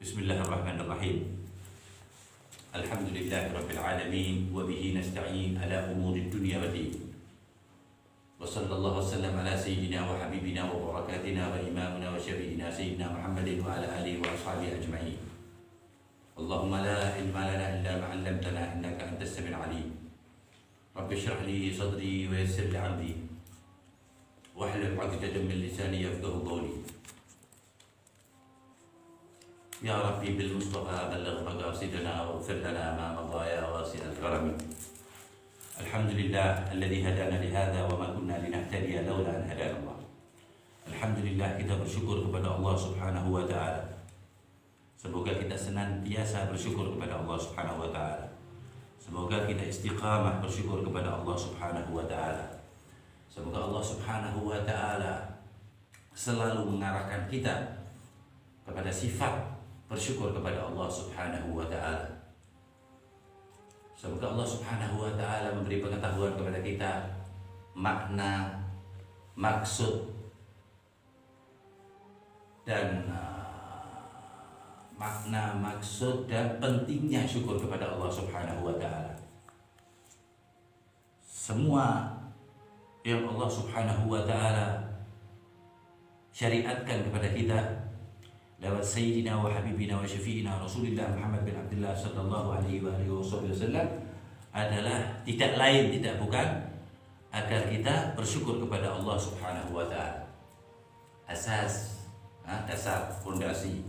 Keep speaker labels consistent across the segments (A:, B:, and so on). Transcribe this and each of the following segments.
A: Bismillahirrahmanirrahim. Alhamdulillahirabbil alamin wa bihi nasta'in ala umuri dunya waddin. Wa sallallahu wasallam ala sayyidina wa habibina wa barakatina wa imamina wa syafi'ina sayyidina Muhammadin wa ala alihi wa ashabihi ajma'in. Allahumma la ilma lana illa ma 'allamtana innaka antas samiul 'alim. Rabbi shrah li sadri wa yassir li 'amri wahlul 'uqdatam min lisani yafqahu qawli. Ya Rabbi bil Mustafa balagh maqasidana waghfir lana ma madha ya wasi'al karam. Alhamdulillah alladzi hadana li hadza wa ma kunna linahtadiya laula an hadana Allah. Alhamdulillah, kita bersyukur kepada Allah Subhanahu wa taala. Semoga kita senantiasa bersyukur kepada Allah Subhanahu wa taala. Semoga kita istiqamah bersyukur kepada Allah Subhanahu wa taala. Semoga Allah Subhanahu wa taala selalu mengarahkan kita kepada sifat bersyukur kepada Allah Subhanahu wa ta'ala. Semoga Allah Subhanahu wa ta'ala memberi pengetahuan kepada kita makna, maksud dan pentingnya syukur kepada Allah Subhanahu wa ta'ala. Semua yang Allah Subhanahu wa ta'ala syariatkan kepada kita lewat Sayyidina wa Habibina wa Syafi'ina Rasulullah Muhammad bin Abdullah sallallahu alaihi wasallam adalah tidak lain, tidak bukan agar kita bersyukur kepada Allah Subhanahu wa ta'ala. Asas, dasar, fondasi,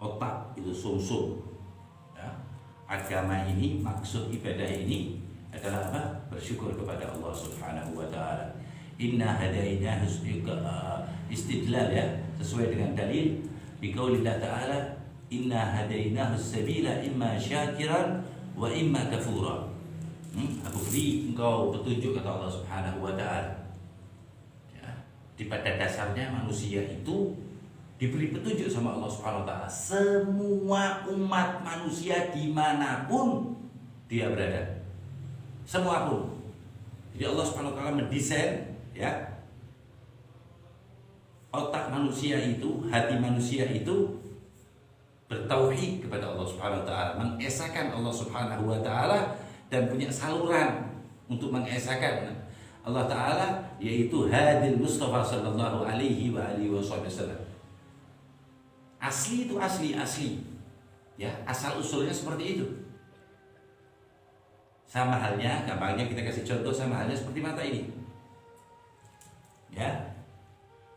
A: otak itu sumsum ya. Agama ini, maksud ibadah ini adalah apa? Bersyukur kepada Allah Subhanahu wa ta'ala. Inna hadainahu istidlal ya, sesuai dengan dalil biqaulillah ta'ala inna hadainahu sabila imma syakiran wa imma kafura. Aku beri engkau petunjuk, kata Allah Subhanahu wa ta'ala ya. Di pada dasarnya manusia itu diberi petunjuk sama Allah Subhanahu wa ta'ala. Semua umat manusia dimanapun dia berada, semua pun. Jadi Allah Subhanahu wa ta'ala mendesain ya, otak manusia itu, hati manusia itu bertauhid kepada Allah Subhanahu wa ta'ala, mengesahkan Allah Subhanahu wa ta'ala dan punya saluran untuk mengesahkan Allah ta'ala, yaitu hadil Mustafa sallallahu alaihi wasallam. Asli itu asli ya, asal usulnya seperti itu. Sama halnya, gampangnya kita kasih contoh, sama halnya seperti mata ini ya.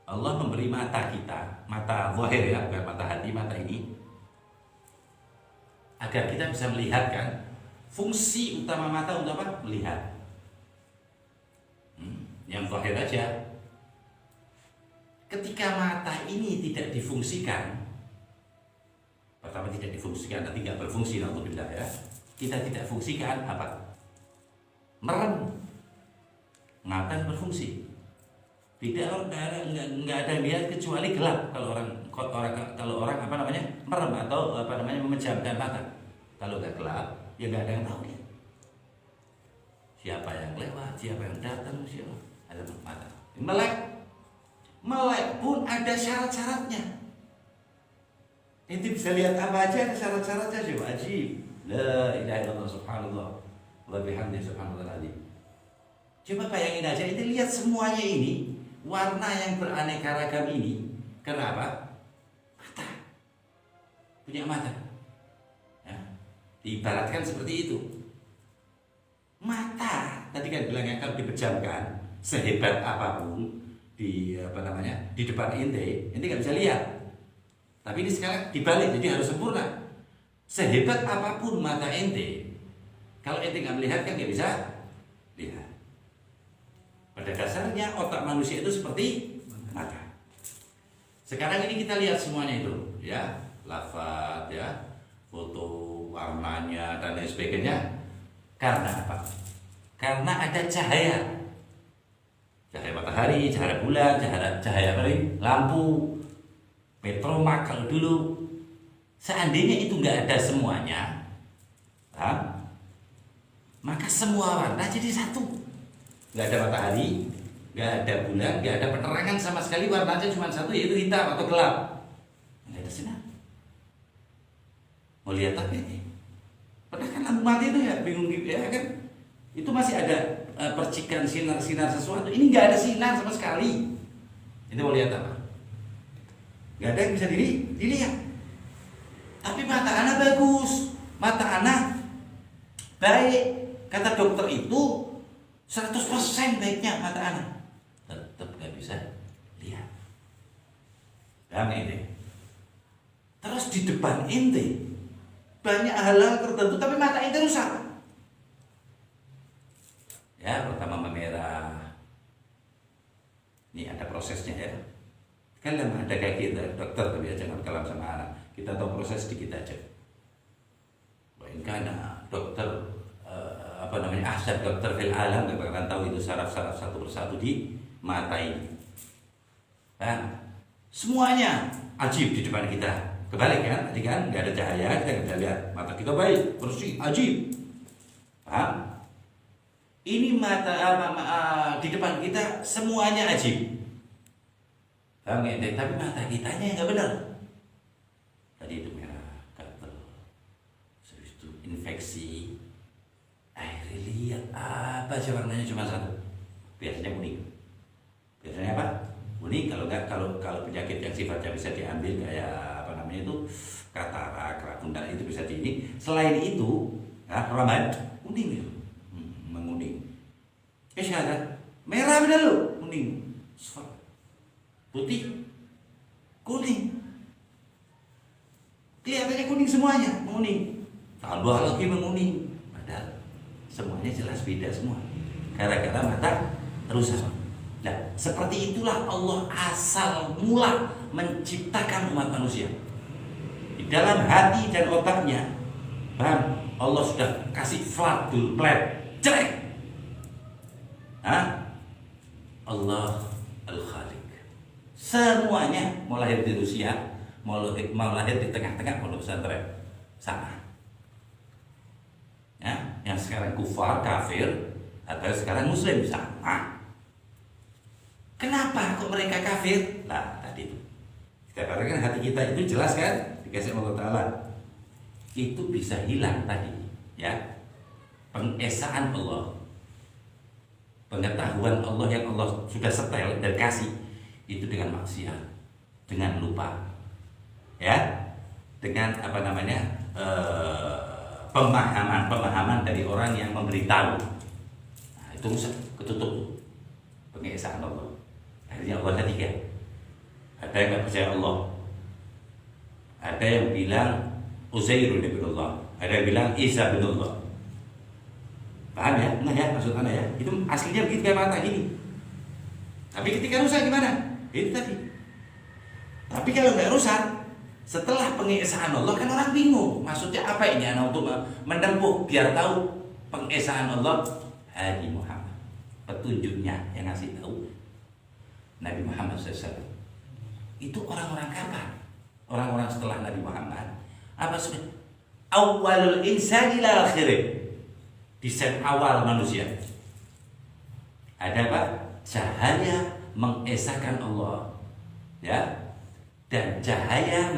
A: Allah memberi mata kita, mata zahir ya, bukan mata hati, mata ini, agar kita bisa melihat kan. Fungsi utama mata untuk apa? Melihat. Yang zahir aja. Ketika mata ini tidak difungsikan, pertama tidak difungsikan, nanti nggak berfungsi, alhamdulillah ya. Kita tidak fungsikan apa? Merem. Ngapain berfungsi? Tidak, nggak ada niat kecuali gelap. Kalau orang apa namanya merem atau apa namanya memejamkan mata. Kalau nggak gelap, ya nggak ada yang tahu dia. Siapa yang lewat, siapa yang datang, siapa ada mata. Melek pun ada syarat-syaratnya. Inti bisa lihat apa aja, ada syarat-syaratnya sih, wajib. La ilaha illallah subhanallah wa bihamdihi subhanallahil azim. Coba bayangin aja, ini lihat semuanya ini. Warna yang beraneka ragam ini, kenapa? Mata, punya mata ya. Diibaratkan seperti itu. Mata tadi kan bilangnya kalau dipejamkan sehebat apapun di apa namanya di depan ente nggak bisa lihat. Tapi ini sekarang dibalik, jadi harus sempurna. Sehebat apapun mata ente, kalau ente nggak melihat kan nggak bisa lihat. Pada dasarnya otak manusia itu seperti mata. Sekarang ini kita lihat semuanya itu ya, lafaz ya, foto, warnanya dan lain sebagainya. Karena apa? Karena ada cahaya. Cahaya matahari, cahaya bulan, cahaya lampu, petromak kalau dulu. Seandainya itu nggak ada semuanya, maka semua warna jadi satu. Nggak ada matahari, nggak ada bulan, nggak ada penerangan sama sekali, warnanya cuma satu, yaitu hitam atau gelap. Nggak ada sinar. Mau lihat apa ini? Pernah kan lampu mati itu ya, bingung gitu ya kan? Itu masih ada percikan sinar-sinar sesuatu. Ini nggak ada sinar sama sekali. Itu mau lihat apa? Nggak ada yang bisa dilihat. Tapi mata anak bagus, mata anak baik. Kata dokter itu 100% baiknya mata anak. Tetap nggak bisa lihat. Dan ini. Terus di depan ente banyak hal-hal tertentu, tapi mata ente rusak. Ya, pertama memerah. Ini ada prosesnya ya. Kan ada kayak kita, dokter tapi jangan kalam sama anak. Kita tahu proses sedikit aja. Karena dokter ahsan dokter fil alam gak bakalan tahu itu saraf-saraf satu persatu di mata ini. Nah, semuanya ajib di depan kita. Kebalik kan, tadi kan nggak ada cahaya, kita nggak bisa lihat. Mata kita baik, bersih, ajib. Paham? Ini mata di depan kita semuanya ajib. Paham nggak? Tapi mata kitanya yang nggak benar. Tadi itu merah, gatal, habis itu infeksi. Akhirnya lihat apa sih warnanya cuma satu. Biasanya kuning. Biasanya apa? Kuning. Kalau penyakit yang sifatnya bisa diambil kayak itu katarak, rakunda itu bisa ini. Selain itu, ramad kuning itu, menguning. Kan merah benar lo, kuning, putih, kuning. Kelihatannya kuning semuanya, menguning. Tambah lagi menguning, padahal semuanya jelas beda semua. Gara-gara mata rusak. Nah, seperti itulah Allah asal mula menciptakan umat manusia. Di dalam hati dan otaknya, paham? Allah sudah kasih fladul plat, jelek. Allah Al-Khaliq. Semuanya mau lahir di Rusia, mau lahir di tengah-tengah pondok pesantren, sama. Ya, yang sekarang kufar, kafir, atau sekarang muslim, sama. Kenapa kok mereka kafir? Nah, tadi itu. Kita katakan hati kita itu jelas kan? Dikasih Allah Ta'ala. Itu bisa hilang tadi, ya. Pengesaan Allah, pengetahuan Allah yang Allah sudah setel dan kasih itu dengan maksiat, dengan lupa, ya, dengan pemahaman dari orang yang memberitahu. Nah, itu rusak, ketutup pengesaan Allah. Akhirnya Allah tadi kan, ada yang nggak percaya Allah, ada yang bilang Uzairun bin Allah, ada yang bilang Isa bin Allah. Paham ya? Nah ya, maksud anda ya, itu aslinya begitu kayak mata gini. Tapi ketika rusak gimana? Itu tadi. Tapi kalau nggak rusak, setelah pengesaan Allah kan orang bingung. Maksudnya apa ini? Anak untuk menempuh biar tahu pengesaan Allah. Hadi Muhammad, petunjuknya yang ngasih tahu Nabi Muhammad SAW. Itu orang-orang kapan? Orang-orang setelah Nabi Muhammad. Apa sudah? Awalul insani ila akhirih. Desain awal manusia. Ada apa? Cahaya mengesahkan Allah, ya, dan cahaya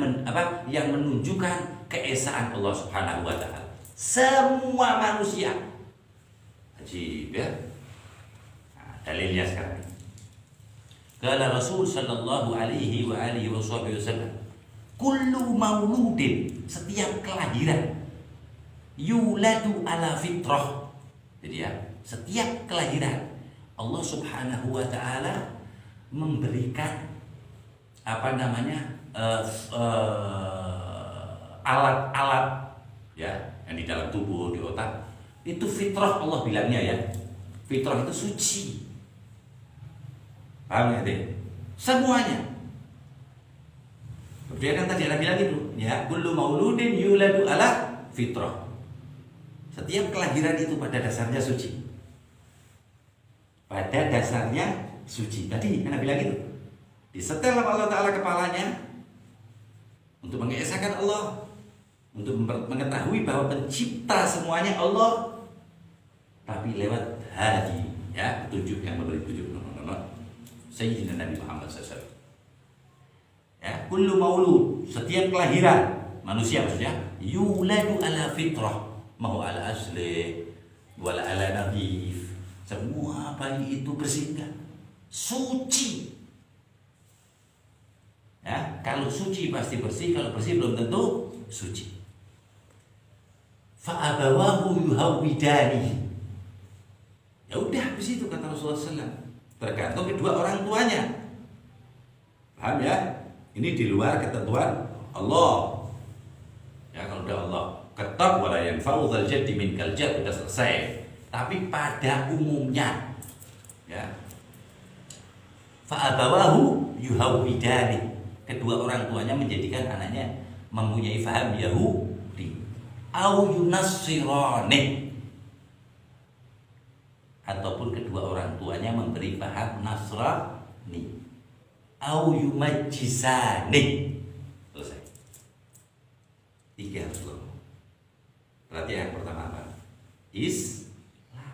A: yang menunjukkan keesaan Allah Subhanahu wa Ta'ala. Semua manusia. Ajib ya. Nah, dalilnya sekarang. Kala Rasul sallallahu alaihi wa alihi wasallam, kullu mauludin, setiap kelahiran, yuladu ala fitrah. Jadi ya, setiap kelahiran Allah Subhanahu wa Ta'ala memberikan alat-alat ya yang di dalam tubuh, di otak. Itu fitrah Allah bilangnya ya. Fitrah itu suci. Paham ya deh? Semuanya. Dia kan tadi ada bilang itu, ya, kullu mauludin yuladu ala fitrah. Setiap kelahiran itu pada dasarnya suci. Pada dasarnya suci. Tadi Anda bilang itu. Disetel sama Allah Ta'ala kepalanya untuk mengesahkan Allah, untuk mengetahui bahwa pencipta semuanya Allah, tapi lewat hadi, ya, petunjuk yang memberi petunjuk Sayyidina Nabi Muhammad SAW. Ya, kullu maulud, setiap kelahiran manusia maksudnya yuladu ala fitrah, mau ala asli wala ala nadif. Semua bayi itu bersih enggak? Suci. Ya, kalau suci pasti bersih, kalau bersih belum tentu suci. Fa abawahu yuhawidani. Ya udah, di situ kata Rasulullah SAW. Tergantung kedua orang tuanya. Paham ya? Ini di luar ketentuan Allah. Ya, kalau udah Allah ketok wala yanfa'u dzal jaddi minkal jadd, udah selesai. Tapi pada umumnya, ya, fa abawahu yuhawidani. Kedua orang tuanya menjadikan anaknya mempunyai faham Yahudi, au yunassirani, ataupun kedua orang tuanya memberi paham Nasrani, au yumajjisani. Selesai. 3 harus loh. Berarti yang pertama apa? Islam.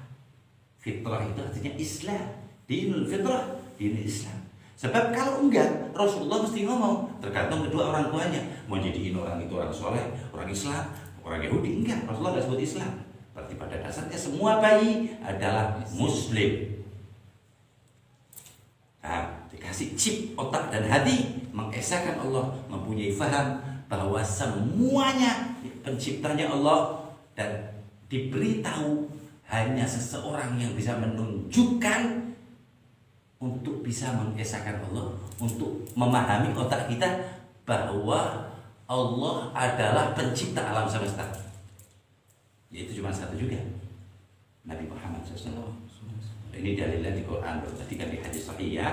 A: Fitrah itu artinya Islam. Dinul fitrah, dinul Islam. Sebab kalau enggak, Rasulullah mesti ngomong, tergantung kedua orang tuanya. Mau jadiin orang itu orang soleh, orang Islam, orang Yahudi, enggak. Rasulullah enggak sebut Islam. Berarti pada dasarnya semua bayi adalah Muslim. Nah, dikasih chip otak dan hati, mengesahkan Allah, mempunyai faham bahwa semuanya penciptanya Allah, dan diberitahu hanya seseorang yang bisa menunjukkan untuk bisa mengesahkan Allah, untuk memahami otak kita bahwa Allah adalah pencipta alam semesta. Yaitu cuma satu juga, Nabi Muhammad SAW. Ini dalilnya di Quran, tadi kan di hadis sahih ya.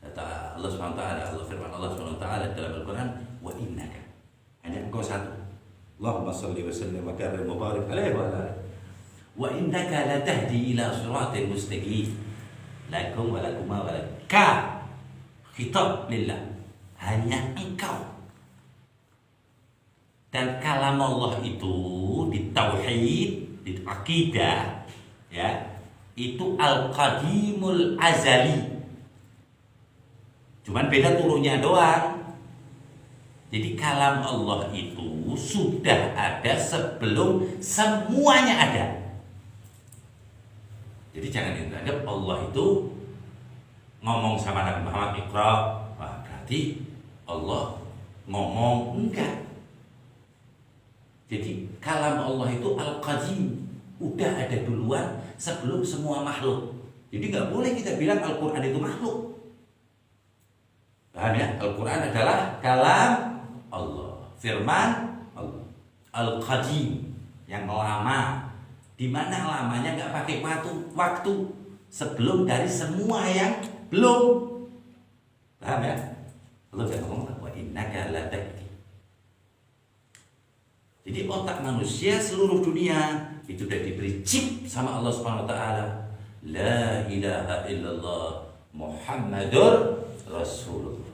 A: Kata Allah SWT, Allah firman Allah SWT dalam Al-Quran, wa innaka, hanya engkau satu. Allahumma salli wa sallim wa karim wa barik alaihi wa ala alihi. Wa innaka la tahdi ila siratin mustaqim. Lakum wa lakuma wa laka. Khitab lillah. Hanya engkau. Dan kalam Allah itu di tauhid, di akidah, ya, itu al-qadimul azali. Cuman beda turunnya doang. Jadi kalam Allah itu sudah ada sebelum semuanya ada. Jadi jangan dianggap Allah itu ngomong sama Nabi Muhammad Iqra, wah berarti Allah ngomong, enggak. Jadi kalam Allah itu al-qadim, udah ada duluan sebelum semua makhluk. Jadi nggak boleh kita bilang Al-Quran itu makhluk. Paham ya? Al-Quran adalah kalam Allah, firman Allah, al-qadim, yang lama. Di mana lamanya nggak pakai waktu sebelum dari semua yang belum. Paham ya? Allah sudah ngomong wa innaka la tahdi. Jadi otak manusia seluruh dunia itu sudah diberi chip sama Allah Subhanahu wa taala. La ilaha illallah Muhammadur Rasulullah.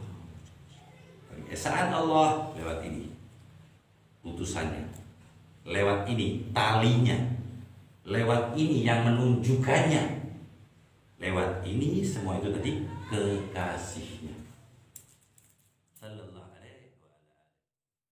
A: Keesaan Allah lewat ini, utusannya. Lewat ini talinya. Lewat ini yang menunjukkannya. Lewat ini semua itu tadi kekasihnya.